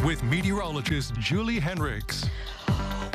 with meteorologist Julie Henricks.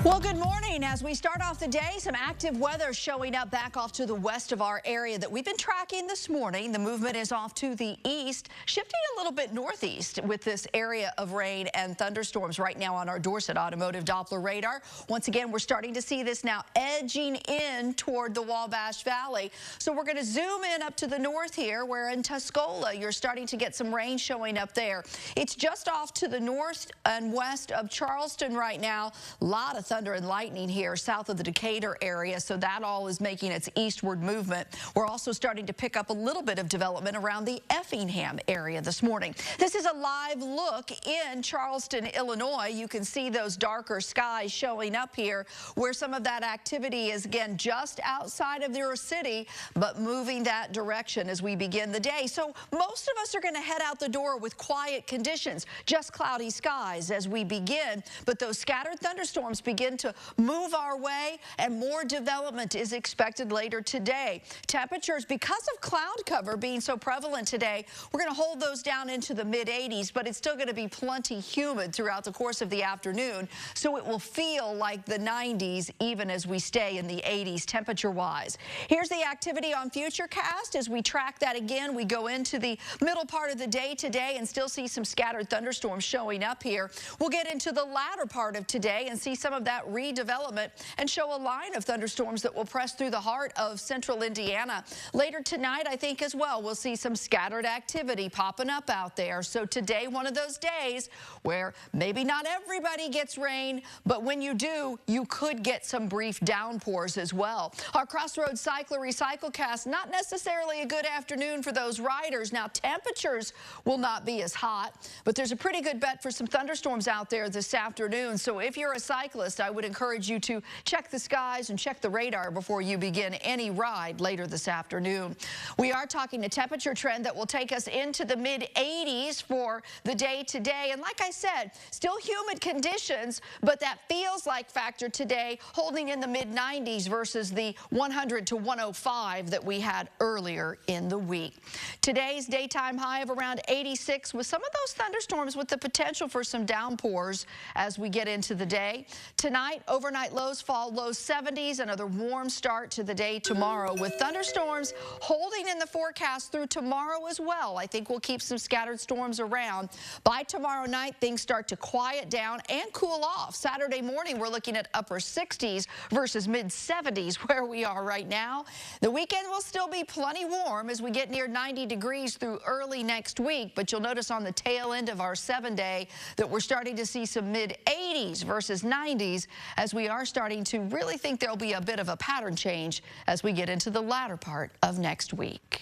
Well, good morning. As we start off the day, some active weather showing up back off to the west of our area that we've been tracking this morning. The movement is off to the east, shifting a little bit northeast with this area of rain and thunderstorms right now on our Dorset Automotive Doppler radar. Once again, we're starting to see this now edging in toward the Wabash Valley. So we're going to zoom in up to the north here, where in Tuscola, you're starting to get some rain showing up there. It's just off to the north and west of Charleston right now. A lot of thunder and lightning here south of the Decatur area, so that all is making its eastward movement. We're also starting to pick up a little bit of development around the Effingham area this morning. This is a live look in Charleston, Illinois. You can see those darker skies showing up here where some of that activity is, again, just outside of your city, but moving that direction as we begin the day. So most of us are going to head out the door with quiet conditions, just cloudy skies as we begin, but those scattered thunderstorms begin to move our way, and more development is expected later today. Temperatures, because of cloud cover being so prevalent today, we're going to hold those down into the mid-80s, but it's still going to be plenty humid throughout the course of the afternoon, so it will feel like the 90s even as we stay in the 80s temperature-wise. Here's the activity on Futurecast. As we track that again, we go into the middle part of the day today and still see some scattered thunderstorms showing up here. We'll get into the latter part of today and see some of that redevelopment and show a line of thunderstorms that will press through the heart of central Indiana. Later tonight, I think as well, we'll see some scattered activity popping up out there. So today, one of those days where maybe not everybody gets rain, but when you do, you could get some brief downpours as well. Our Crossroads Cycler Recyclecast, not necessarily a good afternoon for those riders. Now, temperatures will not be as hot, but there's a pretty good bet for some thunderstorms out there this afternoon. So if you're a cyclist, I would encourage you to check the skies and check the radar before you begin any ride later this afternoon. We are talking a temperature trend that will take us into the mid-80s for the day today. And like I said, still humid conditions, but that feels like factor today, holding in the mid-90s versus the 100 to 105 that we had earlier in the week. Today's daytime high of around 86 with some of those thunderstorms with the potential for some downpours as we get into the day. Tonight, overnight lows fall low 70s, another warm start to the day tomorrow with thunderstorms holding in the forecast through tomorrow as well. I think we'll keep some scattered storms around. By tomorrow night, things start to quiet down and cool off. Saturday morning, we're looking at upper 60s versus mid 70s where we are right now. The weekend will still be plenty warm as we get near 90 degrees through early next week, but you'll notice on the tail end of our 7-day that we're starting to see some mid 80s versus 90s as we are starting to really think there'll be a bit of a pattern change as we get into the latter part of next week.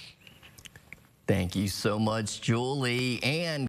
Thank you so much, Julie. And